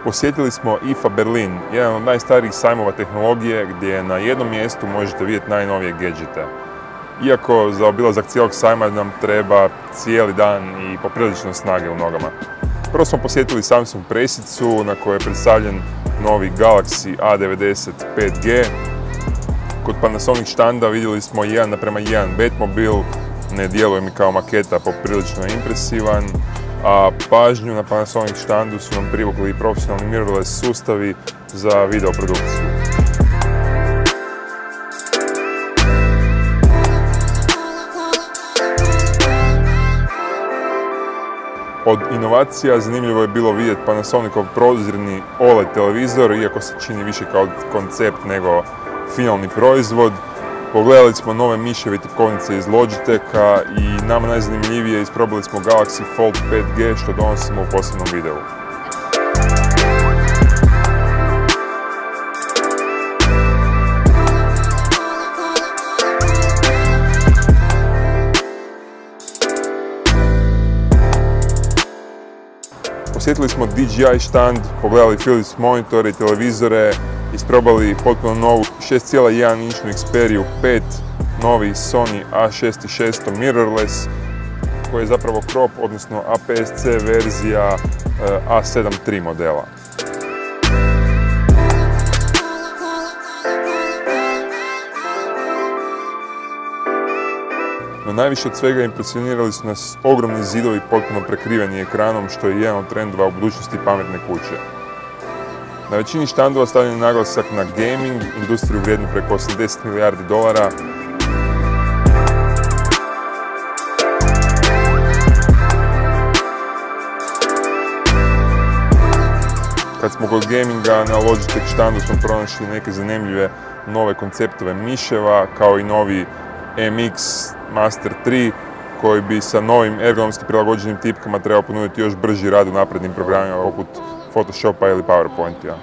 Posjetili smo IFA Berlin, jedan od najstarijih sajmova tehnologije gdje na jednom mjestu možete vidjeti najnovije gadgete. Iako za obilazak cijelog sajma nam treba cijeli dan i poprilično snage u nogama. Prvo smo posjetili Samsung presicu na kojoj je predstavljen novi Galaxy A90 5G. Kod Panasonic štanda vidjeli smo 1:1 Batmobil, ne djeluje mi kao maketa, poprilično impresivan, a pažnju na Panasonic štandu su nam privukli profesionalni mirrorless sustavi za videoprodukciju. Od inovacija zanimljivo je bilo vidjeti Panasonicov prozirni OLED televizor, iako se čini više kao koncept nego finalni proizvod. Pogledali smo nove miševe tipkovnice iz Logitecha i nama najzanimljivije isprobali smo Galaxy Fold 5G što donosimo u posebnom videu. Posjetili smo DJI štand, pogledali Philips monitore i televizore, isprobali potpuno novu 6,1-inčnu Xperiju 5, novi Sony A6600 mirrorless, koji je zapravo crop, odnosno APS-C verzija A7 III modela. No najviše od svega impresionirali su nas ogromni zidovi potpuno prekriveni ekranom, što je jedan od trendova u budućnosti pametne kuće. Na većini štandova stavljen je naglasak na gaming, industriju vrijednu preko 80 milijardi dolara. Kad smo kod gaminga, na Logitech štandu smo pronašli neke zanimljive nove konceptove miševa, kao i novi MX Master 3, koji bi sa novim ergonomski prilagođenim tipkama trebao ponuditi još brži rad u naprednim programima poput Photoshopa ili PowerPointa.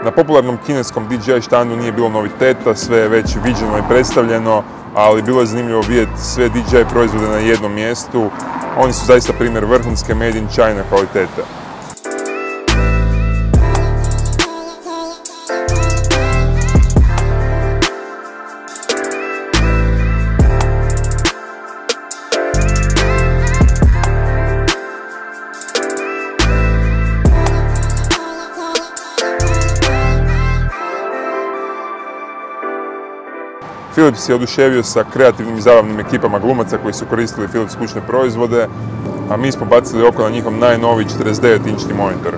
Na popularnom kineskom DJI štandu nije bilo noviteta, sve je već viđeno i predstavljeno, ali bilo je zanimljivo vidjeti sve DJI proizvode na jednom mjestu. Oni su zaista primjer vrhunske made in China kvalitete. Philips je oduševio sa kreativnim i zabavnim ekipama glumaca koji su koristili Philips kućne proizvode, a mi smo bacili oko na njihov najnoviji 49-inčni monitor.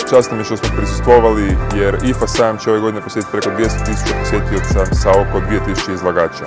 Čast nam je što smo prisustvovali jer IFA sajam će ove godine posjetiti preko 200.000 posjetioca sa oko 2000 izlagača.